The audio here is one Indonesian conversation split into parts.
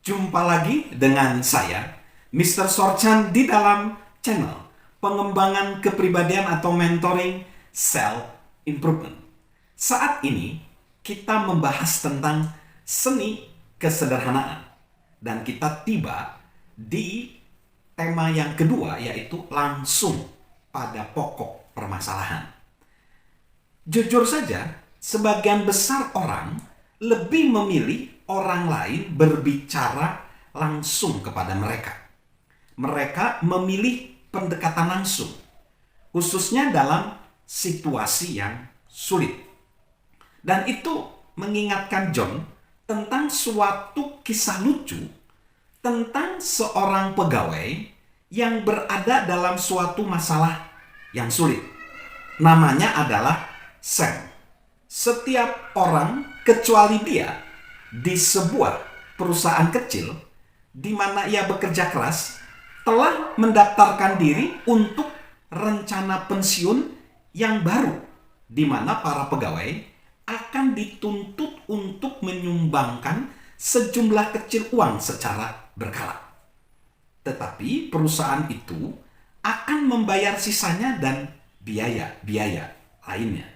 Jumpa lagi dengan saya, Mr. Sorchan, di dalam channel pengembangan kepribadian atau mentoring self improvement. Saat ini kita membahas tentang seni kesederhanaan dan kita tiba di tema yang kedua, yaitu langsung pada pokok permasalahan. Jujur saja, sebagian besar orang lebih memilih orang lain berbicara langsung kepada mereka. Mereka memilih pendekatan langsung, khususnya dalam situasi yang sulit. Dan itu mengingatkan John tentang suatu kisah lucu tentang seorang pegawai yang berada dalam suatu masalah yang sulit. Namanya adalah Sam. Setiap orang kecuali dia di sebuah perusahaan kecil di mana ia bekerja keras telah mendaftarkan diri untuk rencana pensiun yang baru, di mana para pegawai akan dituntut untuk menyumbangkan sejumlah kecil uang secara berkala. Tetapi perusahaan itu akan membayar sisanya dan biaya-biaya lainnya.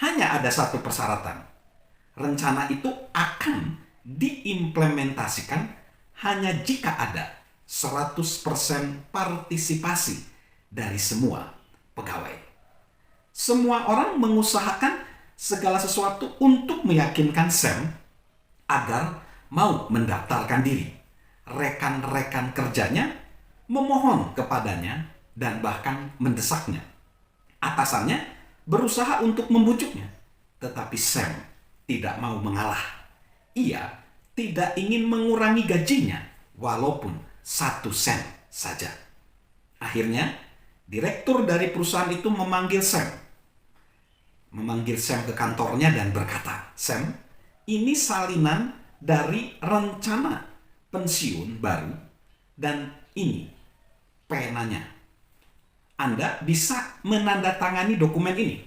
Hanya ada satu persyaratan. Rencana itu akan diimplementasikan hanya jika ada 100% partisipasi dari semua pegawai. Semua orang mengusahakan segala sesuatu untuk meyakinkan Sam agar mau mendaftarkan diri. Rekan-rekan kerjanya memohon kepadanya dan bahkan mendesaknya. Atasannya berusaha untuk membujuknya, tetapi Sam tidak mau mengalah. Ia tidak ingin mengurangi gajinya walaupun 1 sen saja. Akhirnya, direktur dari perusahaan itu memanggil Sam ke kantornya dan berkata, "Sam, ini salinan dari rencana pensiun baru dan ini penanya. Anda bisa menandatangani dokumen ini,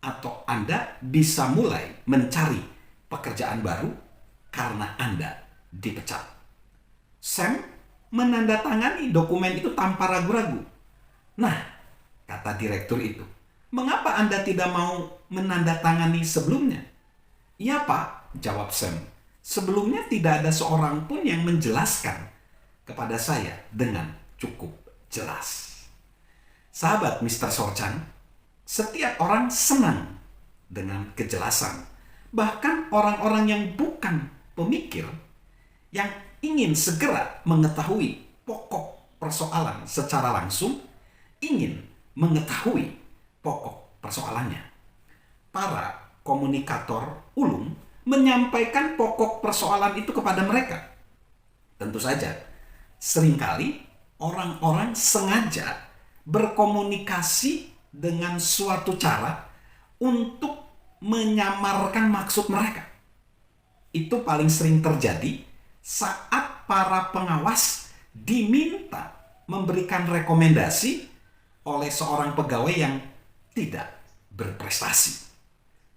atau Anda bisa mulai mencari pekerjaan baru karena Anda dipecat." Sam menandatangani dokumen itu tanpa ragu-ragu. "Nah," kata direktur itu, "mengapa Anda tidak mau menandatangani sebelumnya?" "Ya Pak," jawab Sam, "sebelumnya tidak ada seorang pun yang menjelaskan kepada saya dengan cukup jelas." Sahabat Mr. Sorchan, setiap orang senang dengan kejelasan. Bahkan orang-orang yang bukan pemikir, yang ingin segera mengetahui pokok persoalan secara langsung, ingin mengetahui pokok persoalannya. Para komunikator ulung menyampaikan pokok persoalan itu kepada mereka. Tentu saja, seringkali orang-orang sengaja berkomunikasi dengan suatu cara untuk menyamarkan maksud mereka. Itu paling sering terjadi saat para pengawas diminta memberikan rekomendasi oleh seorang pegawai yang tidak berprestasi.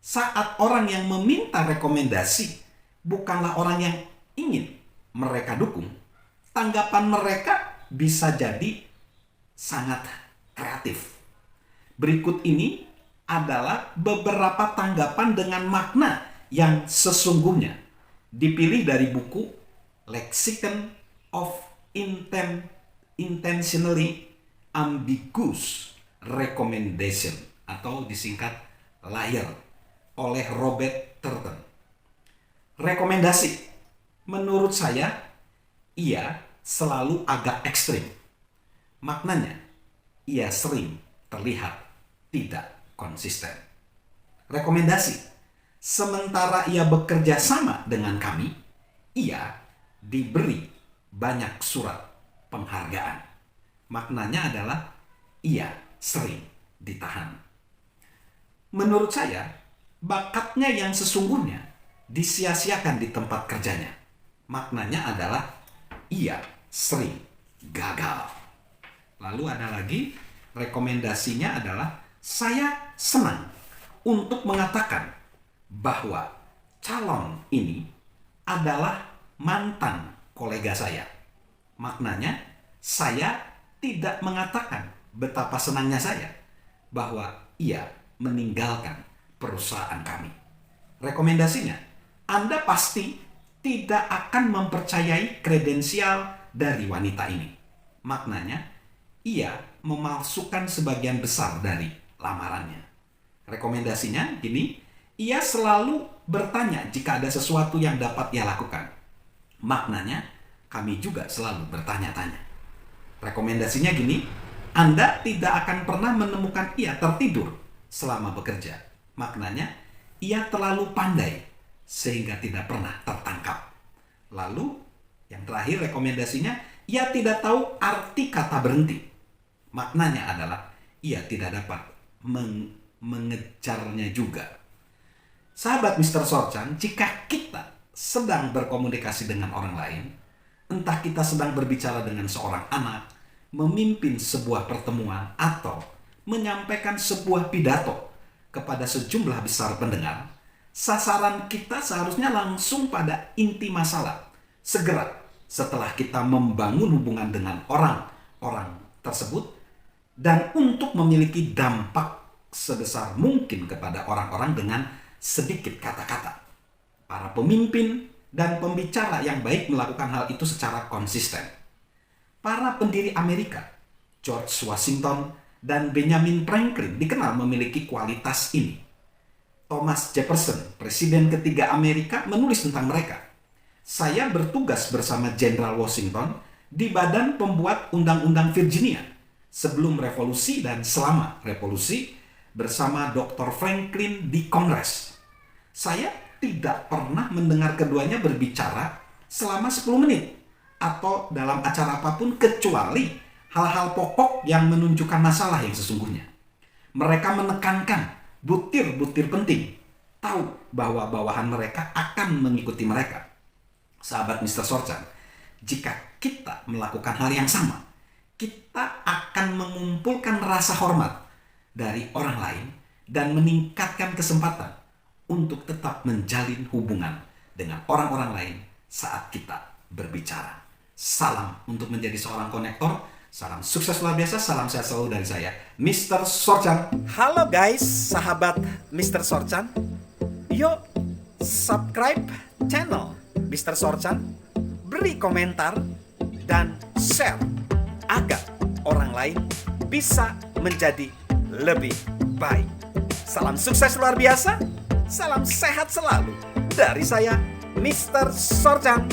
Saat orang yang meminta rekomendasi bukanlah orang yang ingin mereka dukung, tanggapan mereka bisa jadi sangat kreatif. Berikut ini adalah beberapa tanggapan dengan makna yang sesungguhnya, dipilih dari buku Lexicon of Intentionally Ambiguous Recommendation, atau disingkat LAIR, oleh Robert Turton. Rekomendasi, menurut saya, ia selalu agak ekstrim. Maknanya, ia sering terlihat tidak konsisten. Rekomendasi, sementara ia bekerja sama dengan kami, ia diberi banyak surat penghargaan. Maknanya adalah ia sering ditahan. Menurut saya, bakatnya yang sesungguhnya disia-siakan di tempat kerjanya. Maknanya adalah ia sering gagal. Lalu ada lagi, rekomendasinya adalah saya senang untuk mengatakan bahwa calon ini adalah mantan kolega saya. Maknanya, saya tidak mengatakan betapa senangnya saya bahwa ia meninggalkan perusahaan kami. Rekomendasinya, Anda pasti tidak akan mempercayai kredensial dari wanita ini. Maknanya, ia memalsukan sebagian besar dari lamarannya. Rekomendasinya gini, ia selalu bertanya jika ada sesuatu yang dapat ia lakukan. Maknanya, kami juga selalu bertanya-tanya. Rekomendasinya gini, Anda tidak akan pernah menemukan ia tertidur selama bekerja. Maknanya, ia terlalu pandai sehingga tidak pernah tertangkap. Lalu, yang terakhir rekomendasinya, ia tidak tahu arti kata berhenti. Maknanya adalah, ia tidak dapat mengejarnya juga. Sahabat Mr. Sorchan, jika kita sedang berkomunikasi dengan orang lain, entah kita sedang berbicara dengan seorang anak, memimpin sebuah pertemuan, atau menyampaikan sebuah pidato kepada sejumlah besar pendengar, sasaran kita seharusnya langsung pada inti masalah. Segera setelah kita membangun hubungan dengan orang-orang tersebut, dan untuk memiliki dampak sebesar mungkin kepada orang-orang dengan sedikit kata-kata. Para pemimpin dan pembicara yang baik melakukan hal itu secara konsisten. Para pendiri Amerika, George Washington dan Benjamin Franklin, dikenal memiliki kualitas ini. Thomas Jefferson, presiden ketiga Amerika, menulis tentang mereka. Saya bertugas bersama Jenderal Washington di badan pembuat Undang-Undang Virginia sebelum revolusi dan selama revolusi bersama Dr. Franklin di Kongres. Saya tidak pernah mendengar keduanya berbicara selama 10 menit atau dalam acara apapun kecuali hal-hal pokok yang menunjukkan masalah yang sesungguhnya. Mereka menekankan butir-butir penting, tahu bahwa bawahan mereka akan mengikuti mereka. Sahabat Mr. Sorchan, jika kita melakukan hal yang sama, kita akan mengumpulkan rasa hormat dari orang lain dan meningkatkan kesempatan untuk tetap menjalin hubungan dengan orang-orang lain saat kita berbicara. Salam untuk menjadi seorang konektor. Salam sukses luar biasa. Salam sehat selalu dari saya, Mr. Sorchan. Halo guys, sahabat Mr. Sorchan. Yuk, subscribe channel Mr. Sorchan, beri komentar, dan share agar orang lain bisa menjadi lebih baik. Salam sukses luar biasa. Salam sehat selalu dari saya, Mr. Sorchan.